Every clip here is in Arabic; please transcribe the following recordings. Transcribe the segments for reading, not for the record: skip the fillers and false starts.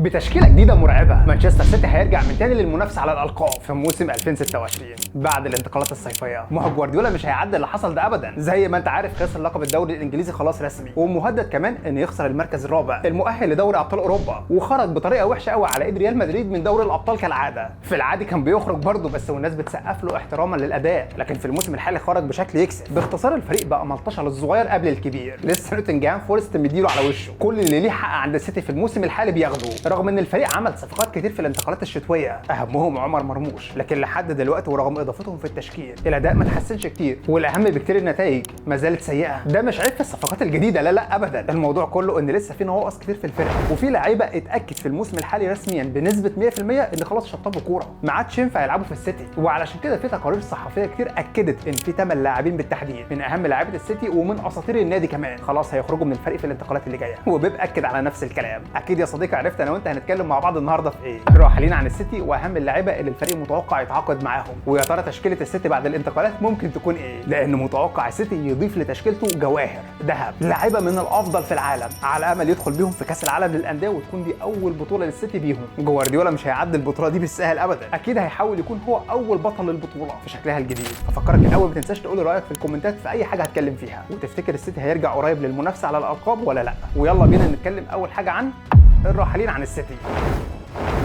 بتشكيله جديده مرعبه، مانشستر سيتي هيرجع من تاني للمنافسه على الالقاب في موسم 2026 بعد الانتقالات الصيفيه. ما هو جوارديولا مش هيعدي اللي حصل ده ابدا. زي ما انت عارف خسر لقب الدوري الانجليزي خلاص رسمي، ومهدد كمان ان يخسر المركز الرابع المؤهل لدوري ابطال اوروبا، وخرج بطريقه وحشه قوي على ايد ريال مدريد من دوري الابطال كالعاده. في العادي كان بيخرج برضه بس والناس بتسقف له احتراما للاداء، لكن في الموسم الحالي خرج بشكل يكسب. باختصار الفريق بقى ملطشه للصغير قبل الكبير، لسه نوتنجهام فورست مديله على وشه. كل اللي ليه حق عند السيتي في الموسم الحالي بياخده، رغم ان الفريق عمل صفقات كتير في الانتقالات الشتويه اهمهم عمر مرموش، لكن لحد دلوقتي ورغم اضافتهم في التشكيل الاداء ما اتحسنش كتير، والاهم بكتير النتائج ما زالت سيئه. ده مش عيب في الصفقات الجديده، لا لا ابدا، الموضوع كله ان لسه في نواقص كتير في الفرقه، وفي لعيبه اتاكد في الموسم الحالي رسميا بنسبه 100% ان خلاص شطبوا كوره ما عادش ينفع يلعبوا في السيتي. وعلشان كده في تقارير صحفيه كتير اكدت ان في 8 لاعبين بالتحديد من اهم لاعيبه السيتي ومن اساطير النادي كمان خلاص هيخرجوا من الفريق في الانتقالات اللي جايه. وبيب اكد على نفس الكلام. اكيد يا صديقي عرفت انا وانت هنتكلم مع بعض النهارده في ايه. راحلين عن السيتي واهم اللعيبه اللي الفريق متوقع يتعاقد معاهم، ويا ترى تشكيله السيتي بعد الانتقالات ممكن تكون ايه، لان متوقع السيتي يضيف لتشكيلته جواهر ذهب، لعيبه من الافضل في العالم على امل يدخل بيهم في كاس العالم للانديه وتكون دي اول بطوله للسيتي بيهم. جوارديولا مش هيعدي البطوله دي بالسهل ابدا، اكيد هيحاول يكون هو اول بطل للبطوله في شكلها الجديد. ففكرك الاول ما تنساش تقول رايك في الكومنتات في اي حاجه هتكلم فيها، وتفتكر السيتي هيرجع قريب للمنافسه على الالقاب ولا لا. ويلا بينا نتكلم اول حاجه عن الراحلين عن السيتي.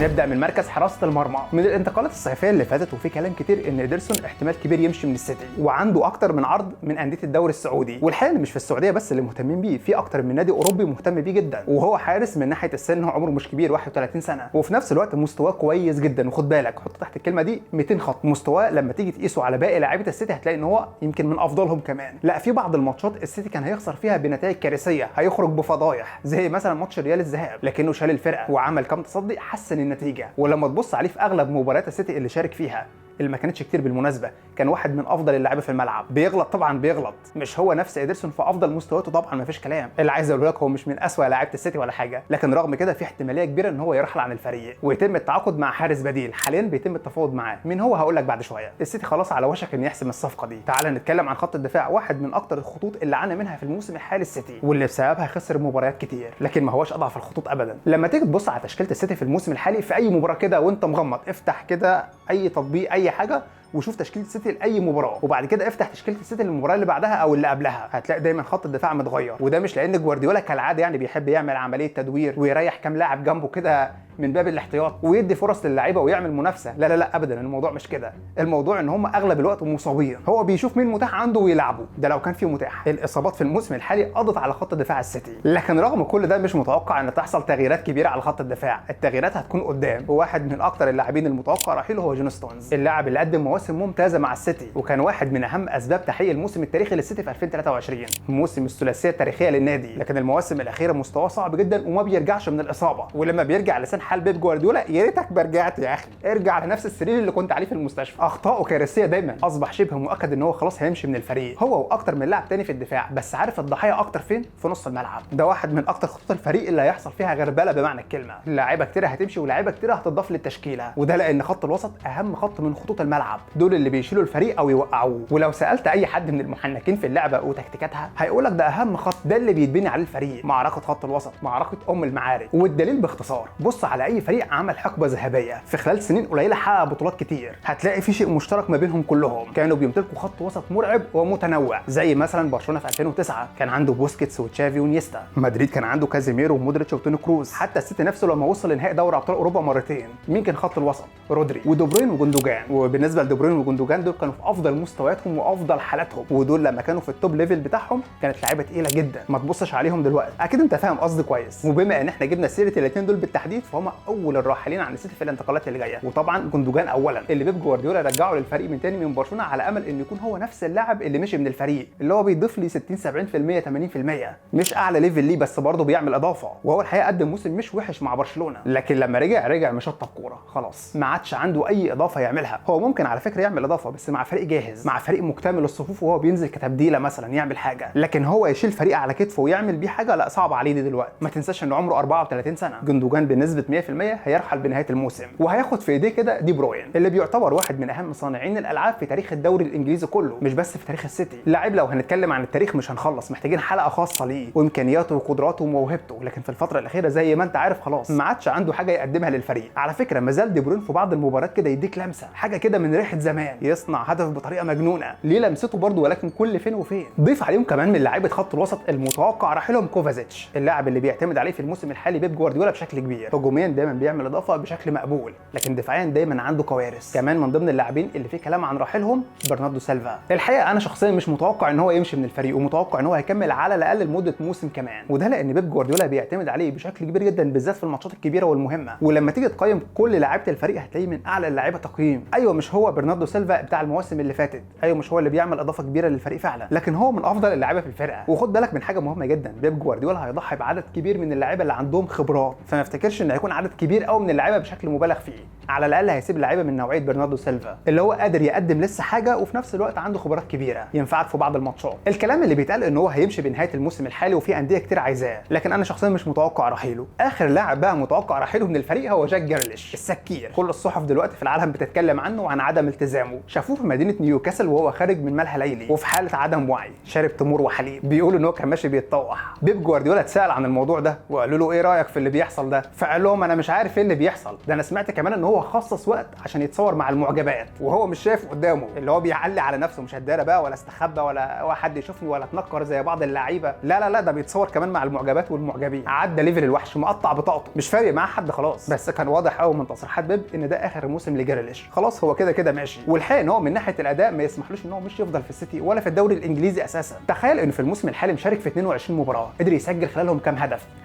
نبدا من مركز حراسه المرمى. من الانتقالات الصيفيه اللي فاتت وفي كلام كتير ان إيدرسون احتمال كبير يمشي من السيتي، وعنده اكتر من عرض من انديه الدوري السعودي، والحقيقه مش في السعوديه بس اللي مهتمين بيه، في اكتر من نادي اوروبي مهتم بيه جدا. وهو حارس من ناحيه السن، هو عمره مش كبير 31 سنه، وفي نفس الوقت مستواه كويس جدا. وخد بالك حط تحت الكلمه دي 200 خط، مستواه لما تيجي تقيسه على باقي لاعيبه السيتي هتلاقي ان هو يمكن من افضلهم كمان. لا في بعض الماتشات السيتي كان هيخسر فيها بنتائج كارثيه، هيخرج بفضايح زي مثلا ماتش ريال الذهاب، لكنه شال الفرقه وعمل كام تصدي حسن النتيجه. ولما تبص عليه في اغلب مباريات السيتي اللي شارك فيها اللي ما كانتش كتير بالمناسبه، كان واحد من افضل اللاعبين في الملعب. بيغلط طبعا بيغلط، مش هو نفس إيدرسون في افضل مستوياته طبعا ما فيش كلام. اللي عايز اقول لك هو مش من اسوأ لاعيبه السيتي ولا حاجه، لكن رغم كده في احتماليه كبيره ان هو يرحل عن الفريق ويتم التعاقد مع حارس بديل. حاليا بيتم التفاوض معاه، مين هو هقول لك بعد شويه. السيتي خلاص على وشك ان يحسم الصفقه دي. تعال نتكلم عن خط الدفاع، واحد من اكتر الخطوط اللي عانى منها في الموسم الحالي السيتي، واللي بسببها خسر مباريات كتير، لكن ما هوش اضعف الخطوط ابدا. لما تيجي تبص على تشكيله السيتي في الموسم الحالي في اي مباراه كده وانت مغمض، افتح كده اي تطبيق اي حاجه وشوف تشكيله السيتي لاي مباراه، وبعد كده افتح تشكيله السيتي للمباراه اللي بعدها او اللي قبلها، هتلاقي دايما خط الدفاع متغير. وده مش لان جوارديولا كالعاده يعني بيحب يعمل عمليه تدوير ويريح كام لاعب جنبه كده من باب الاحتياط ويدي فرص للعيبه ويعمل منافسه، لا لا لا ابدا، الموضوع مش كده. الموضوع ان هم اغلب الوقت مصابين، هو بيشوف مين متاح عنده ويلعبه، ده لو كان فيه متاح. الاصابات في الموسم الحالي قضت على خط دفاع السيتي، لكن رغم كل ده مش متوقع ان تحصل تغييرات كبيره على خط الدفاع. التغييرات هتكون قدام، وواحد من اكتر اللاعبين المتوقع رحيله هو جون ستونز، اللاعب اللي قدم مواسم ممتازه مع السيتي وكان واحد من اهم اسباب تحقيق الموسم التاريخي للسيتي في 2023، موسم الثلاثيه التاريخيه للنادي. لكن المواسم الاخيره مستواه صعب جدا وما بيرجعش من الاصابه، ولما بيرجع لسان حال بيب جوارديولا يا ريتك ما رجعت يا اخي، ارجع لنفس السرير اللي كنت عليه في المستشفى. اخطاؤه كارثيه دايما، اصبح شبه مؤكد ان هو خلاص هيمشي من الفريق، هو واكتر من لاعب تاني في الدفاع. بس عارف الضحيه اكتر فين؟ في نص الملعب. ده واحد من اكتر خطوط الفريق اللي هيحصل فيها غربله بمعنى الكلمه، لاعيبه كتير هتمشي ولاعيبه كتير هتضاف للتشكيله، وده لان خط الوسط اهم خط من خطوط الملعب، دول اللي بيشيلوا الفريق او يوقعوه. ولو سالت اي حد من المحنكين في اللعبه وتكتيكاتها هيقول لك ده اهم خط، ده اللي بيتبني عليه الفريق. معركه خط الوسط معركه المعارك، والدليل باختصار بص على اي فريق عمل حقبه ذهبيه في خلال سنين قليله حقق بطولات كتير، هتلاقي في شيء مشترك ما بينهم كلهم، كانوا بيمتلكوا خط وسط مرعب ومتنوع. زي مثلا برشلونه في 2009 كان عنده بوسكيتس وتشافي ونيستا، مدريد كان عنده كازيميرو ومودريتش وتوني كروز، حتى السيتي نفسه لما وصل لنهائي دوري ابطال اوروبا مرتين. مين كان خط الوسط؟ رودري ودي بروين وجوندوجان. وبالنسبه لدي بروين وجوندوجان دول كانوا في افضل مستوياتهم وافضل حالاتهم، ودول لما كانوا في التوب ليفل بتاعهم كانت لعيبه تقيله جدا، ما تبصش عليهم دلوقتي. اكيد انت فاهم قصدي كويس. وبما ان احنا جبنا سيره الاثنين دول بالتحديد فهم اول الراحلين عن السيتي في الانتقالات اللي جايه. وطبعا جوندوجان اولا اللي بيب جوارديولا رجعه للفريق من تاني من برشلونه على امل انه يكون هو نفس اللاعب اللي مشي من الفريق، اللي هو بيضيف لي 60 70% 80%، مش اعلى ليفل ليه بس برضه بيعمل اضافه. وهو الحقيقه قدم موسم مش وحش مع برشلونه، لكن لما رجع مشطب كوره خلاص، ما عادش عنده اي اضافه يعملها. هو ممكن على فكره يعمل اضافه بس مع فريق جاهز، مع فريق مكتمل الصفوف وهو بينزل كتبديله مثلا يعمل حاجه، لكن هو يشيل فريق على كتفه ويعمل بيه حاجه لا، صعب عليه دلوقتي. ما تنساش ان عمره 34 سنه. جندوجان بنسبه 100% هيرحل بنهايه الموسم، وهياخد في ايديه كده دي بروين اللي بيعتبر واحد من اهم صانعين الالعاب في تاريخ الدوري الانجليزي كله، مش بس في تاريخ السيتي. لاعب لو هنتكلم عن التاريخ مش هنخلص، محتاجين حلقه خاصه ليه وامكانياته وقدراته وموهبته، لكن في الفتره الاخيره زي ما انت عارف خلاص ما عادش عنده حاجه يقدمها للفريق. على فكره ما زال دي بروين في بعض المباريات كده يديك لمسه، حاجه كده من ريحه زمان، يصنع هدف بطريقه مجنونه، ليه لمسته برده ولكن كل فين وفين. ضيف عليهم كمان من لاعيبه خط الوسط المتوقع رحيلهم كوفازيتش، اللاعب اللي بيعتمد عليه في الموسم الحالي بيب جوارديولا بشكل كبير. هجوميا دايما بيعمل اضافه بشكل مقبول، لكن دفاعيا دايما عنده كوارث. كمان من ضمن اللاعبين اللي في كلام عن رحيلهم برناردو سيلفا. الحقيقه انا شخصيا مش متوقع ان هو يمشي من الفريق، ومتوقع ان هو هيكمل على الاقل لمده موسم كمان، وده لان بيب جوارديولا بيعتمد عليه بشكل كبير جدا بالذات في الماتشات الكبيره والمهمه. ولما تيجي تقيم كل لاعيبه الفريق هتلاقيه من اعلى اللاعيبه تقييم. ايوه مش هو برناردو سيلفا بتاع المواسم اللي فاتت، ايوه مش هو اللي بيعمل اضافه كبيره للفريق فعلا، لكن هو من افضل اللاعيبه في الفرقه. وخد بالك من حاجه مهمه جدا، بيب جوارديولا هيضحي بعدد كبير من اللاعيبه اللي عندهم خبرات، فما افتكرش ان هيكون عدد كبير قوي من اللاعيبه بشكل مبالغ فيه. على الاقل هيسيب لعيبه من نوعيه برناردو سيلفا اللي هو قادر يقدم لسه حاجه وفي نفس الوقت عنده خبرات كبيره ينفعك في بعض الماتشات. الكلام اللي بيتقال ان هو هيمشي بنهايه الموسم الحالي وفي انديه كتير عايزاه، لكن انا شخصيا مش متوقع رحيله. اخر لاعب بقى متوقع رحيله من الفريق هو جاك جريليش السكير. كل الصحف دلوقتي في العالم بتتكلم عنه وعن عدم التزامه. شافوه في مدينه نيوكاسل وهو خارج من ملهى ليلي وفي حاله عدم وعي، شارب تمور وحليب، بيقولوا ان هو كان ماشي بيتطوح. بيب جوارديولا اتسال عن الموضوع ده وقالوا له ايه رايك في اللي بيحصل ده، فقال لهم انا مش عارف ايه اللي بيحصل ده، انا سمعت كمان ان هو خصص وقت عشان يتصور مع المعجبات وهو مش شايف قدامه، اللي هو بيعلي على نفسه، مش هداره بقى ولا استخبى ولا حد يشوفني ولا اتنكر زي بعض اللعيبه، لا ده بيتصور كمان مع المعجبات والمعجبين. عدى ليفل الوحش، مقطع بطاقته، مش فارق معاه حد خلاص. بس كان واضح قوي من تصريحات بيب ان ده اخر موسم لجريليش، خلاص هو كده ماشي. والحقيقه ان هو من ناحيه الاداء ما يسمحلوش ان هو مش يفضل في السيتي ولا في الدوري الانجليزي اساسا. تخيل انه في الموسم الحالي مشارك في 22 مباراه، قدر يسجل خلالهم كام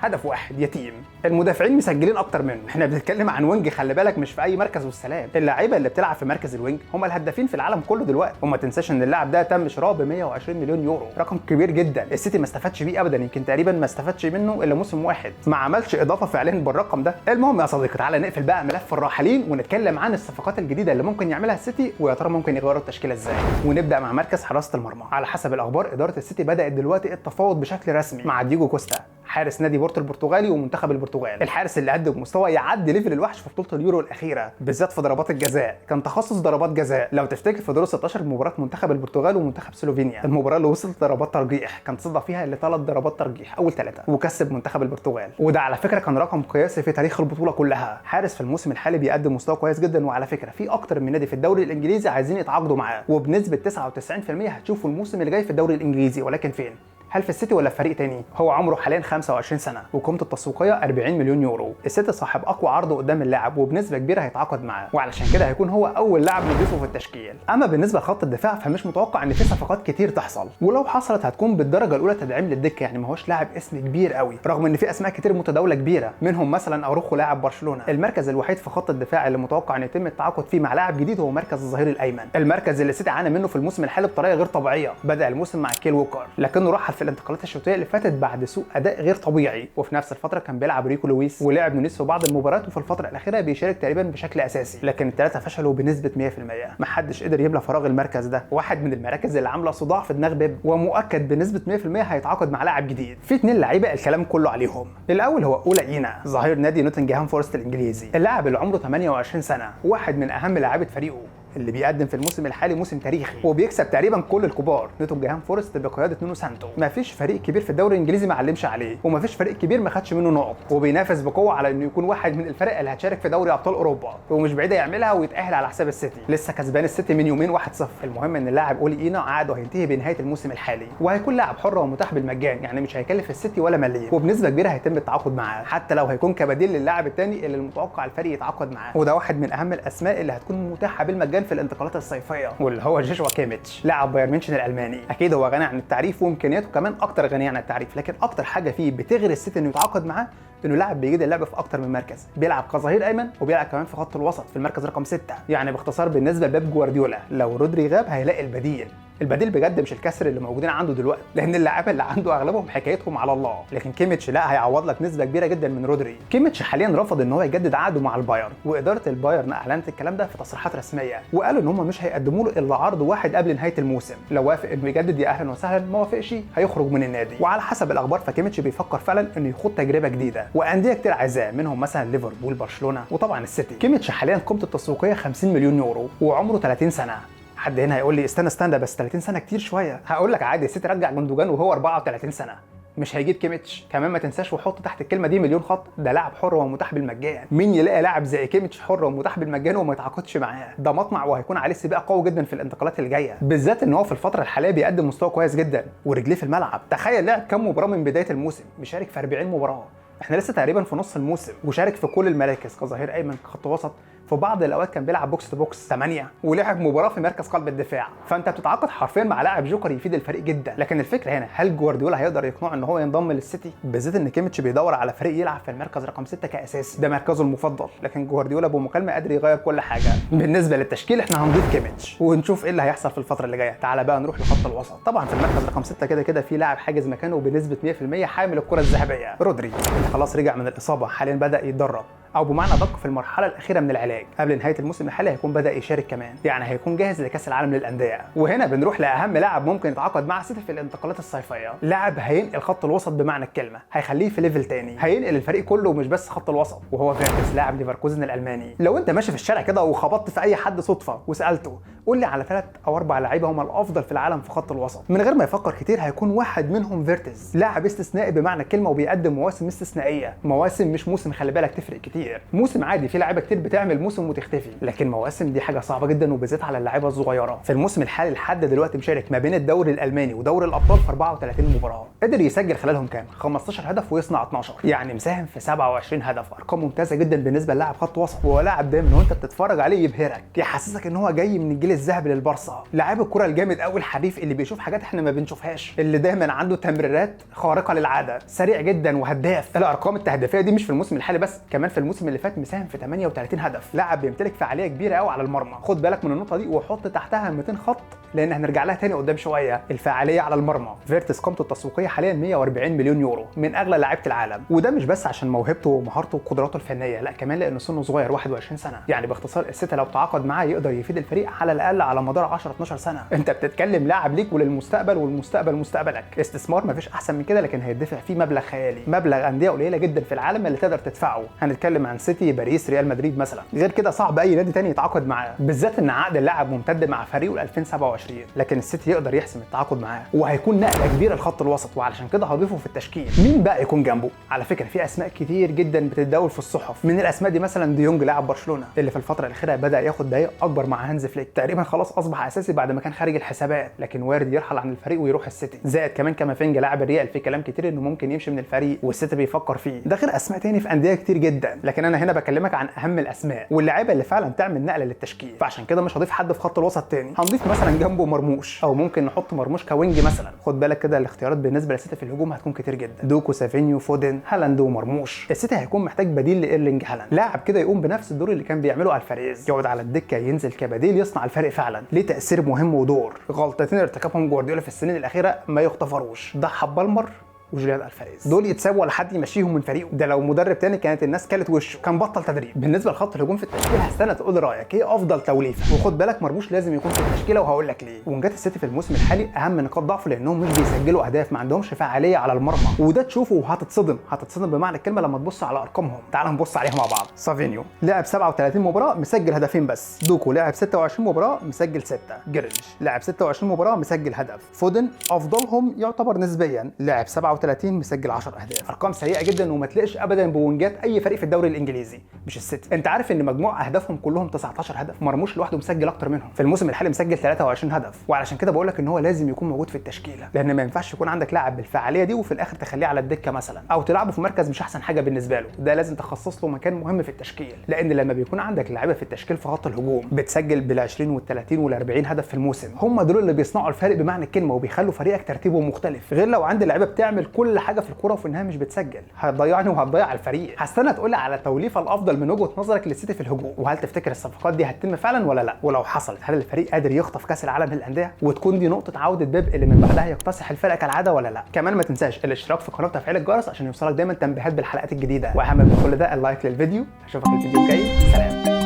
هدف واحد يتيم. المدافعين مسجلين اكتر منه. احنا بنتكلم عن وينج، خلي بالك مش في اي مركز والسلام. اللعيبه اللي بتلعب في مركز الوينج هم الهدافين في العالم كله دلوقتي. وما تنساش ان اللاعب ده تم شرائه ب 120 مليون يورو، رقم كبير جدا. السيتي ما استفادش بيه ابدا، يمكن تقريبا ما استفادش منه الا موسم واحد، ما عملش اضافه فعليا بالرقم ده. المهم يا صديقي تعالى نقفل بقى ملف الراحلين ونتكلم عن الصفقات الجديده اللي ممكن يعملها السيتي، ويا ترى ممكن يغيروا التشكيله ازاي. ونبدا مع مركز حراسه المرمى. على حسب الاخبار اداره السيتي بدات دلوقتي التفاوض بشكل رسمي مع دييجو كوستا، حارس نادي بورتو البرتغالي ومنتخب البرتغال. الحارس اللي قدم مستوى يعدي ليفل الوحش في بطوله اليورو الاخيره، بالذات في ضربات الجزاء، كان تخصص ضربات جزاء. لو تفتكر في دور 16 مباراه منتخب البرتغال ومنتخب سلوفينيا، المباراه اللي وصلت ضربات ترجيح كان صدى فيها اللي 3 ضربات ترجيح، اول 3 وكسب منتخب البرتغال، وده على فكره كان رقم قياسي في تاريخ البطوله كلها. حارس في الموسم الحالي بيقدم مستوى كويس جدا، وعلى فكره في اكتر من نادي في الدوري الانجليزي عايزين يتعاقدوا معاه، وبنسبه 99% هتشوفوا الموسم اللي جاي في الدوري الانجليزي، ولكن فين؟ هل في السيتي ولا في فريق تاني؟ هو عمره حاليا 25 سنه وقيمته التسويقيه 40 مليون يورو. السيتي صاحب اقوى عرض قدام اللاعب وبنسبه كبيره هيتعاقد معاه، وعلشان كده هيكون هو اول لاعب نضيفه في التشكيل. اما بالنسبه لخط الدفاع فمش متوقع ان في صفقات كتير تحصل، ولو حصلت هتكون بالدرجه الاولى تدعيم للدكه، يعني ما هوش لاعب اسم كبير قوي، رغم ان في اسماء كتير متداوله كبيره، منهم مثلا اروخو لاعب برشلونه. المركز الوحيد في خط الدفاع اللي متوقع ان يتم التعاقد فيه مع لاعب جديد هو مركز الظهير الايمن، المركز اللي السيتي عانى منه في الموسم الحالي بطريقه غير طبيعيه. بدا الموسم مع كيل ووكر، لكنه رحل في الانتقالات الشتويه اللي فاتت بعد سوء اداء غير طبيعي، وفي نفس الفتره كان بيلعب ريكو لويس ولعب نونيس في بعض المباريات، وفي الفتره الاخيره بيشارك تقريبا بشكل اساسي، لكن الثلاثه فشلوا بنسبه 100%. محدش قدر يملى فراغ المركز ده، واحد من المراكز اللي عامله صداع في دماغ بيب، ومؤكد بنسبه 100% هيتعاقد مع لاعب جديد. في 2 لعيبه الكلام كله عليهم. الاول هو اولا اينا، ظهير نادي نوتنجهام فورست الانجليزي. اللاعب اللي عمره 28 سنه، واحد من اهم لاعيبه فريقه، اللي بيقدم في الموسم الحالي موسم تاريخي وبيكسب تقريبا كل الكبار. نوتنجهام فورست بقياده نونو سانتو، مفيش فريق كبير في الدوري الانجليزي ما علمش عليه، ومفيش فريق كبير ما خدش منه نقط، وبينافس بقوه على انه يكون واحد من الفرق اللي هتشارك في دوري ابطال اوروبا، ومش بعيده يعملها ويتاهل على حساب السيتي. لسه كسبان السيتي من يومين 1-0. المهم ان اللاعب اولي اينا عقده هينتهي بنهايه الموسم الحالي، وهيكون لاعب حر ومتاح بالمجان، يعني مش هيكلف السيتي ولا مليم، وبنسبه كبيره هيتم التعاقد معاه، حتى لو هيكون كبديل للاعب الثاني اللي المتوقع الفريق يتعاقد معاه، وده واحد من اهم الاسماء اللي هتكون متاحه بالمجان في الانتقالات الصيفيه، واللي هو جوشوا كيميتش لاعب بايرن ميونخ الالماني. اكيد هو غني عن التعريف وامكانياته كمان اكتر غنيه عن التعريف، لكن اكتر حاجه فيه بتغري السيتي انه يتعاقد معاه انه لاعب بيجيد اللعب في اكتر من مركز، بيلعب كظهير ايمن وبيلعب كمان في خط الوسط في المركز رقم 6. يعني باختصار بالنسبه لبيب جوارديولا لو رودري غاب هيلاقي البديل، البديل بجد مش الكسر اللي موجودين عنده دلوقتي، لان اللاعيبه اللي عنده اغلبهم حكايتهم على الله، لكن كيميتش لا، هيعوض لك نسبه كبيره جدا من رودري. كيميتش حاليا رفض ان هو يجدد عقده مع البايرن، واداره البايرن اعلنت الكلام ده في تصريحات رسميه، وقالوا ان هم مش هيقدموا له الا عرض واحد قبل نهايه الموسم، لو وافق انه يجدد يا اهلا وسهلا، ما وافقش هيخرج من النادي. وعلى حسب الاخبار فكيميتش بيفكر فعلا انه يخوض تجربه جديده، وانديه كتير عايزاه، منهم مثلا ليفربول، برشلونه، وطبعا السيتي. كيميتش حاليا قيمته التسويقيه 50 مليون يورو، وعمره 30 سنه. حد هنا هيقول لي استنى بس 30 سنه كتير شويه. هقول لك عادي، السيتي رجع جندوجان وهو 34 سنه، مش هيجيب كيميتش. كمان ما تنساش وحط تحت الكلمه دي مليون خط، ده لاعب حر ومتاح بالمجان. مين يلاقي لاعب زي كيميتش حر ومتاح بالمجان وما يتعاقدش معاه؟ ده مطمع، وهيكون عليه سباق قوي جدا في الانتقالات اللي جايه، بالذات ان هو في الفتره الحاليه بيقدم مستوى كويس جدا ورجليه في الملعب. تخيل لعب كام مباراه من بدايه الموسم، بيشارك في 40 مباراه، احنا لسه تقريبا في نص الموسم، وشارك في كل المراكز كظهير ايمن، كخط وسط، في بعض الاوقات كان بيلعب بوكس تو بوكس 8، ولعب مباراه في مركز قلب الدفاع. فانت بتتعاقد حرفيا مع لاعب جوكر يفيد الفريق جدا. لكن الفكره هنا، هل جوارديولا هيقدر يقنعه ان هو ينضم للسيتي؟ بالذات ان كيميتش بيدور على فريق يلعب في المركز رقم 6 كاساسي، ده مركزه المفضل، لكن جوارديولا بمكالمه قادر يغير كل حاجه. بالنسبه للتشكيل احنا هنضيف كيميتش ونشوف ايه اللي هيحصل في الفتره اللي جايه. تعالى بقى نروح لخط الوسط. طبعا في المركز رقم 6 كده في لاعب حاجز مكانه بنسبه 100% حامل الكره الذهبيه، رودري. خلاص رجع من الاصابه، حاليا بدا يتدرب، او بمعنى ادق في المرحله الاخيره من العلاج. قبل نهايه الموسم الحالي هيكون بدا يشارك كمان، يعني هيكون جاهز لكاس العالم للانديه. وهنا بنروح لاهم لاعب ممكن يتعاقد مع السيتي في الانتقالات الصيفيه، لاعب هينقل خط الوسط بمعنى الكلمه، هيخليه في ليفل تاني، هينقل الفريق كله ومش بس خط الوسط، وهو فيرتس، لاعب ليفركوزن الالماني. لو انت ماشي في الشارع كده وخبطت في اي حد صدفه وسالته قول لي على 3 أو 4 لعيبه هم الافضل في العالم في خط الوسط، من غير ما يفكر كتير هيكون واحد منهم فيرتس، لاعب استثنائي بمعنى الكلمه، وبيقدم مواسم استثنائيه، مواسم مش موسم، خلي بالك تفرق كتير. موسم عادي في لعيبه كتير بتعمل موسم وتختفي، لكن مواسم دي حاجه صعبه جدا، وبالذات على اللعيبه الصغيره. في الموسم الحالي لحد دلوقتي مشارك ما بين الدوري الالماني ودوري الابطال في 34 مباراه، قدر يسجل خلالهم كام 15 هدف ويصنع 12، يعني مساهم في 27 هدف، ارقام ممتازه جدا بالنسبه للاعب خط وسط. وهو لاعب دايما وانت بتتفرج عليه يبهرك، يحسسك ان هو جاي من الجيل الذهبي للبارسا، لاعب الكره الجامد قوي، الحريف اللي بيشوف حاجات احنا ما بنشوفهاش، اللي دايما عنده تمريرات خارقه للعاده، سريع جدا وهداف. الارقام التهديفيه دي مش في الموسم الحالي بس، كمان في الموسم اللي فات مساهم في 38 هدف، لاعب بيمتلك فعاليه كبيره قوي على المرمى. خد بالك من النقطه دي وحط تحتها 200 خط، لان هنرجع لها تاني قدام شويه، الفعاليه على المرمى. فيرتس قيمته التسويقيه حاليا 140 مليون يورو، من اغلى لعيبه العالم، وده مش بس عشان موهبته ومهارته وقدراته الفنيه، لا كمان لانه سنه صغير 21 سنه، يعني باختصار السيتي لو تعاقد معاه يقدر يفيد الفريق على الاقل على مدار 10 12 سنه. انت بتتكلم لاعب ليك وللمستقبل، والمستقبل مستقبلك، استثمار مفيش احسن من كده، لكن هيدفع فيه مبلغ خيالي، مبلغ انديه قليله جدا في العالم اللي تقدر تدفعه. هنتكلم عن سيتي، باريس، ريال مدريد مثلا، غير كده صعب اي نادي تاني يتعاقد معاه، بالذات ان عقد اللاعب ممتد مع فريقه ل 2027، لكن السيتي يقدر يحسم التعاقد معاه، وهيكون نقله كبيره لخط الوسط، وعلشان كده هضيفه في التشكيل. مين بقى يكون جنبه؟ على فكره في اسماء كتير جدا بتتداول في الصحف، من الاسماء دي مثلا ديونج لاعب برشلونه اللي في الفتره الاخيره بدا ياخد دقائق اكبر مع هانز فليك، تقريبا خلاص اصبح اساسي بعد ما كان خارج الحسابات، لكن وارد يرحل عن الفريق ويروح السيتي. زائد كمان كامافينجا لاعب الريال، في كلام كتير انه ممكن يمشي من الفريق والسيتي بيفكر فيه، ده غير اسماء تاني في انديه كتير جدا، لكن انا هنا بكلمك عن اهم الاسماء واللاعيبه اللي فعلا تعمل نقله للتشكيل، فعشان كده مش هضيف حد في خط الوسط تاني، هنضيف مثلا جنبه مرموش، او ممكن نحط مرموش كوينج مثلا. خد بالك كده الاختيارات بالنسبه للسيتي في الهجوم هتكون كتير جدا، دوكو، سافينيو، فودن، هالاند ومرموش. السيتي هيكون محتاج بديل لايرلينج هالاند، لاعب كده يقوم بنفس الدور اللي كان بيعمله الفاريز، يقعد على الدكه ينزل كبديل يصنع الفرق فعلا، ليه تاثير مهم ودور. غلطتين ارتكبهم جوارديولا في السنين الاخيره ما يغتفروش، ضحى بالمر وجوليان الفاريز، دول يتسابوا ولا حد يمشيهم من فريقه، ده لو مدرب تاني كانت الناس كلت وشه، كان بطل تدريب. بالنسبه لخط الهجوم في التشكيله هستنى تقول رايك ايه افضل توليفه، وخد بالك مرموش لازم يكون في التشكيله وهقول لك ليه. ونجات السيتي في الموسم الحالي اهم نقاط ضعفه لانهم مش بيسجلوا اهداف، ما عندهمش فعاليه على المرمى، وده تشوفه وهتتصدم، هتصدم بمعنى الكلمه لما تبص على ارقامهم. تعال نبص عليها مع بعض. سافينيو لعب 37 مباراه مسجل هدفين بس، دوكو لعب 26 مباراه مسجل 6، جريليش لعب 26 مباراه مسجل هدف، فودن افضلهم يعتبر نسبيا لعب 37 مسجل 10 اهداف، ارقام سيئه جدا وما تلاقيش ابدا بونجات اي فريق في الدوري الانجليزي مش السيتي. انت عارف ان مجموع اهدافهم كلهم 19 هدف، مرموش لوحده مسجل اكتر منهم، في الموسم الحالي مسجل 23 هدف، وعلشان كده بقول لك ان هو لازم يكون موجود في التشكيله، لان ما ينفعش يكون عندك لاعب بالفعاليه دي وفي الاخر تخليه على الدكه مثلا، او تلعبه في مركز مش احسن حاجه بالنسبه له، ده لازم تخصص له مكان مهم في التشكيل، لان لما بيكون عندك لعيبه في التشكيل في خط الهجوم بتسجل بال20 وال30 وال40 هدف في الموسم، هم دول اللي بيصنعوا الفارق بمعنى الكلمه، وبيخلوا فريقك ترتيبه مختلف، غير لو عندي لعيبه بتعمل كل حاجه في الكوره وفي النهايه مش بتسجل؟ هتضيعني وهتضيع الفريق. هستنى تقول لي على توليفه الافضل من وجهه نظرك للسيتي في الهجوم، وهل تفتكر الصفقات دي هتتم فعلا ولا لا؟ ولو حصلت هل الفريق قادر يخطف كاس العالم للانديه وتكون دي نقطه عوده بيب اللي من بعدها يكتسح الفرقه كالعاده ولا لا؟ كمان ما تنساش الاشتراك في القناه وتفعيل الجرس عشان يوصلك دايما تنبيهات بالحلقات الجديده، واهم من كل ده اللايك للفيديو. اشوفك الفيديو الجاي، سلام.